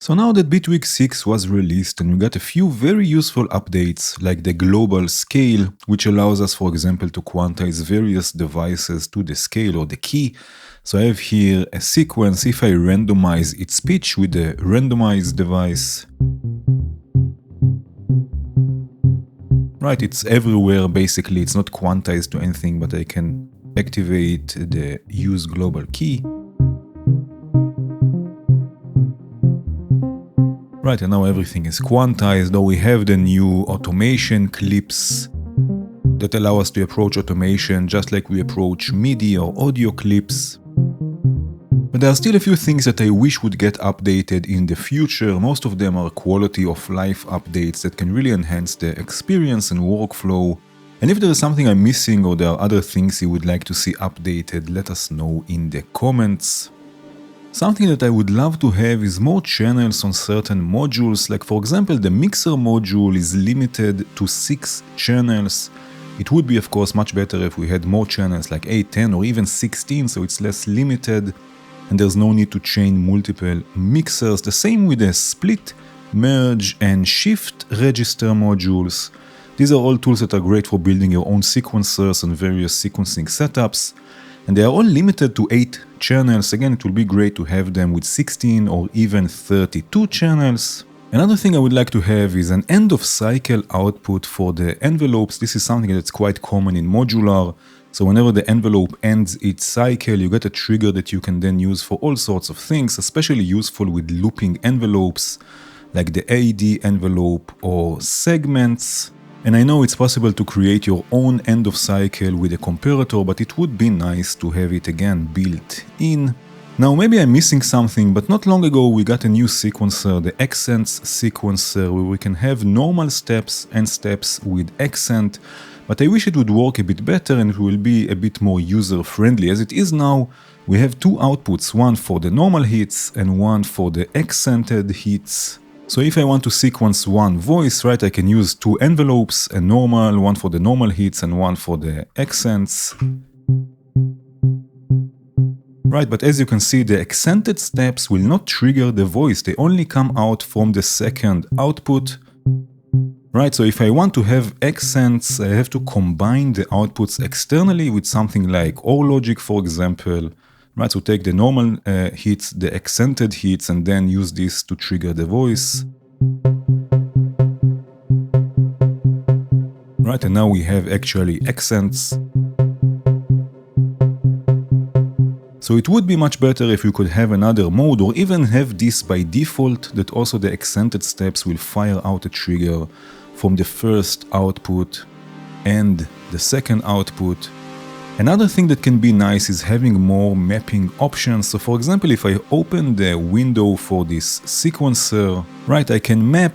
So now that Bitwig 6 was released and we got a few very useful updates like the global scale, which allows us for example to quantize various devices to the scale or the key. So I have here a sequence. If I randomize its pitch with the randomized device, right, it's everywhere basically, it's not quantized to anything, but I can activate the use global key. Right, and now everything is quantized, though we have the new automation clips that allow us to approach automation just like we approach MIDI or audio clips. But there are still a few things that I wish would get updated in the future. Most of them are quality of life updates that can really enhance the experience and workflow. And if there is something I'm missing or there are other things you would like to see updated, let us know in the comments. Something that I would love to have is more channels on certain modules, like for example the mixer module is limited to 6 channels. It would be of course much better if we had more channels like 8, 10 or even 16, so it's less limited and there's no need to chain multiple mixers. The same with the split, merge and shift register modules. These are all tools that are great for building your own sequencers and various sequencing setups. And they are all limited to 8 channels. Again, it will be great to have them with 16 or even 32 channels. Another thing I would like to have is an end of cycle output for the envelopes. This is something that's quite common in modular. So whenever the envelope ends its cycle, you get a trigger that you can then use for all sorts of things, especially useful with looping envelopes like the AD envelope or segments. And I know it's possible to create your own end of cycle with a comparator, but it would be nice to have it again built in. Now maybe I'm missing something, but not long ago we got a new sequencer, the accents sequencer, where we can have normal steps and steps with accent, but I wish it would work a bit better and it will be a bit more user friendly. As it is now, we have 2 outputs, one for the normal hits and one for the accented hits. So if I want to sequence one voice, right, I can use 2 envelopes, a normal, one for the normal hits and one for the accents. Right, but as you can see, the accented steps will not trigger the voice, they only come out from the second output. Right, so if I want to have accents, I have to combine the outputs externally with something like OR logic, for example. Right, so take the normal hits, the accented hits, and then use this to trigger the voice. Right, and now we have actually accents. So it would be much better if you could have another mode or even have this by default, that also the accented steps will fire out a trigger from the first output and the second output. Another thing that can be nice is having more mapping options. So for example, if I open the window for this sequencer, right, I can map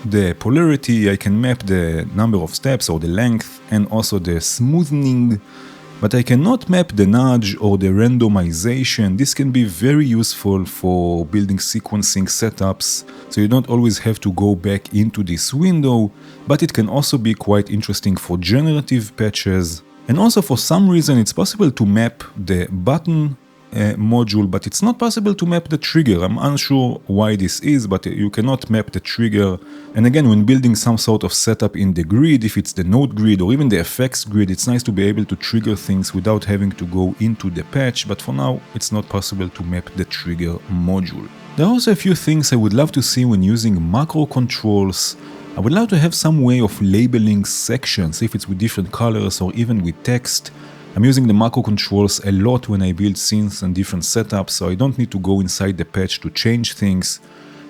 the polarity, I can map the number of steps or the length and also the smoothing, but I cannot map the nudge or the randomization. This can be very useful for building sequencing setups, so you don't always have to go back into this window, but it can also be quite interesting for generative patches. And also for some reason it's possible to map the button module, but it's not possible to map the trigger. I'm unsure why this is, but you cannot map the trigger. And again, when building some sort of setup in the grid, if it's the node grid or even the effects grid, it's nice to be able to trigger things without having to go into the patch, but for now it's not possible to map the trigger module. There are also a few things I would love to see when using macro controls. I would love to have some way of labeling sections, if it's with different colors or even with text. I'm using the macro controls a lot when I build scenes and different setups, so I don't need to go inside the patch to change things.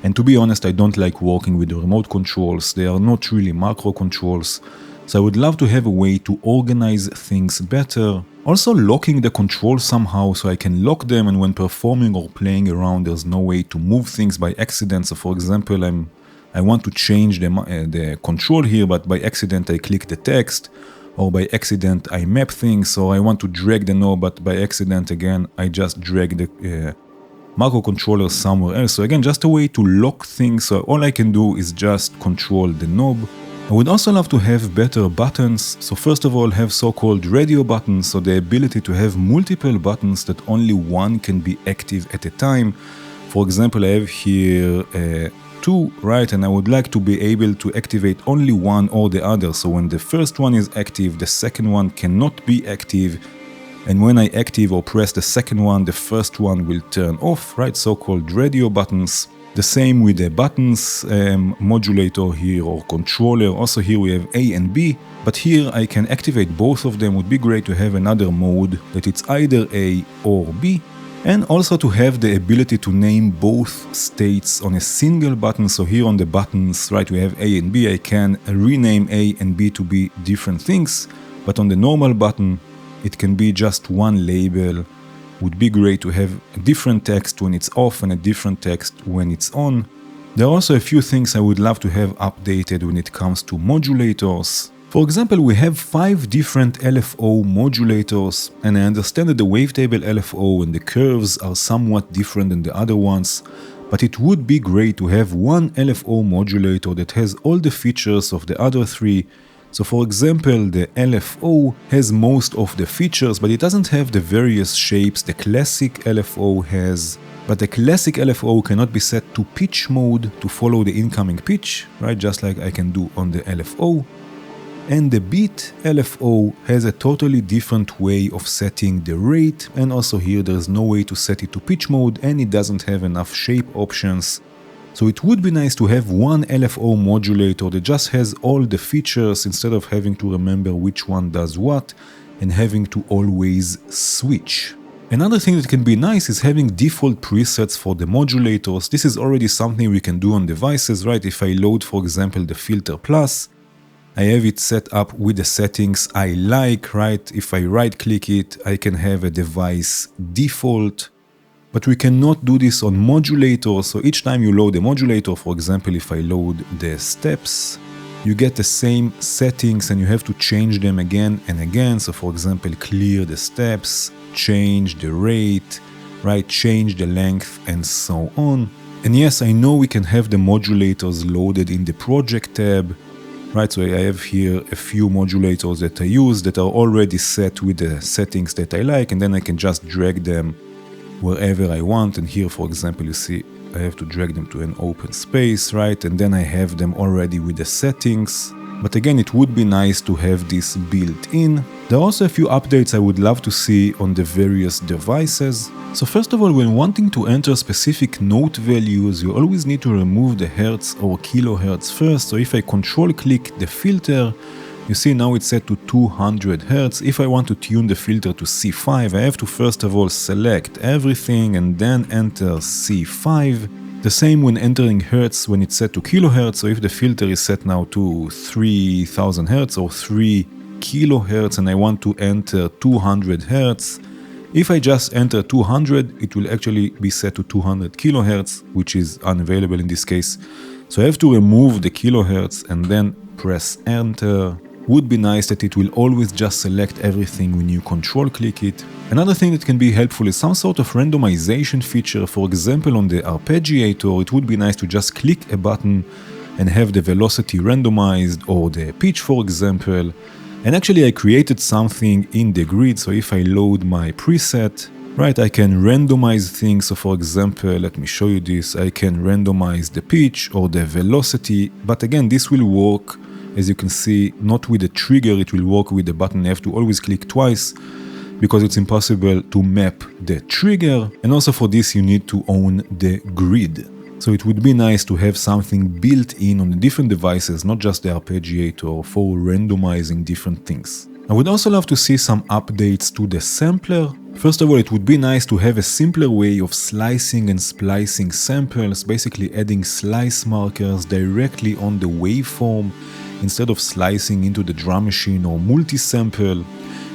And to be honest, I don't like working with the remote controls, they are not really macro controls. So I would love to have a way to organize things better. Also locking the controls somehow so I can lock them, and when performing or playing around there's no way to move things by accident. So for example, I want to change the control here, but by accident I click the text, or by accident I map things, or I want to drag the knob, but by accident again I just drag the macro controller somewhere else. So again, just a way to lock things, so all I can do is just control the knob. I would also love to have better buttons. So first of all, have so-called radio buttons, so the ability to have multiple buttons that only one can be active at a time. For example, I have here 2, right, and I would like to be able to activate only one or the other. So when the first one is active, the second one cannot be active. And when I active or press the second one, the first one will turn off, right? So-called radio buttons. The same with the buttons modulator here or controller. Also here we have A and B, but here I can activate both of them. Would be great to have another mode that it's either A or B. And also to have the ability to name both states on a single button. So here on the buttons, right, we have A and B. I can rename A and B to be different things, but on the normal button, it can be just one label. Would be great to have a different text when it's off and a different text when it's on. There are also a few things I would love to have updated when it comes to modulators. For example, we have 5 different LFO modulators, and I understand that the wavetable LFO and the curves are somewhat different than the other ones, but it would be great to have one LFO modulator that has all the features of the other 3. So for example, the LFO has most of the features, but it doesn't have the various shapes the classic LFO has. But the classic LFO cannot be set to pitch mode to follow the incoming pitch, right? Just like I can do on the LFO. And the beat LFO has a totally different way of setting the rate, and also here there's no way to set it to pitch mode, and it doesn't have enough shape options. So it would be nice to have one LFO modulator that just has all the features instead of having to remember which one does what and having to always switch. Another thing that can be nice is having default presets for the modulators. This is already something we can do on devices, right? If I load, for example, the Filter Plus, I have it set up with the settings I like, right? If I right click it, I can have a device default. But we cannot do this on modulators, so each time you load a modulator, for example, if I load the steps, you get the same settings and you have to change them again and again. So for example, clear the steps, change the rate, right, change the length and so on. And yes, I know we can have the modulators loaded in the project tab, right? So I have here a few modulators that I use that are already set with the settings that I like, and then I can just drag them wherever I want. And here, for example, you see I have to drag them to an open space, right? And then I have them already with the settings. But again, it would be nice to have this built in. There are also a few updates I would love to see on the various devices. So first of all, when wanting to enter specific note values, you always need to remove the hertz or kilohertz first. So if I control click the filter, you see now it's set to 200 Hz. If I want to tune the filter to C5, I have to first of all select everything and then enter C5. The same when entering Hertz when it's set to kilohertz. So if the filter is set now to 3000 Hz or 3 kilohertz and I want to enter 200 Hz, if I just enter 200, it will actually be set to 200 kilohertz, which is unavailable in this case. So I have to remove the kilohertz and then press enter. Would be nice that it will always just select everything when you control click it. Another thing that can be helpful is some sort of randomization feature. For example, on the arpeggiator, it would be nice to just click a button and have the velocity randomized, or the pitch, for example. And actually I created something in the grid, so if I load my preset, right, I can randomize things. So for example, let me show you this. I can randomize the pitch or the velocity, but again, this will work, as you can see, not with the trigger, it will work with the button. You have to always click twice because it's impossible to map the trigger. And also for this, you need to own the grid. So it would be nice to have something built in on the different devices, not just the arpeggiator, for randomizing different things. I would also love to see some updates to the sampler. First of all, it would be nice to have a simpler way of slicing and splicing samples, basically adding slice markers directly on the waveform instead of slicing into the drum machine or multi-sample.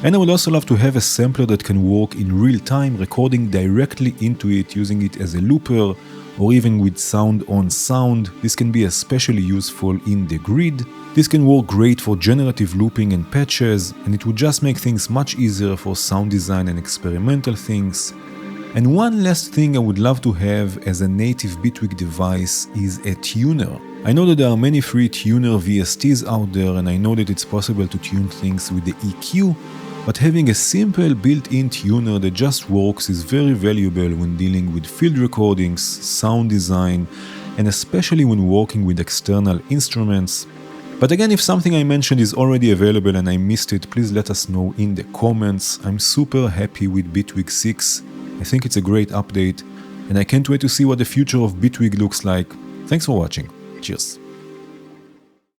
And I would also love to have a sampler that can work in real time, recording directly into it, using it as a looper, or even with sound on sound. This can be especially useful in the grid. This can work great for generative looping and patches, and it would just make things much easier for sound design and experimental things. And one last thing I would love to have as a native Bitwig device is a tuner. I know that there are many free tuner VSTs out there, and I know that it's possible to tune things with the EQ, but having a simple built-in tuner that just works is very valuable when dealing with field recordings, sound design, and especially when working with external instruments. But again, if something I mentioned is already available and I missed it, please let us know in the comments. I'm super happy with Bitwig 6. I think it's a great update, and I can't wait to see what the future of Bitwig looks like. Thanks for watching. Cheers.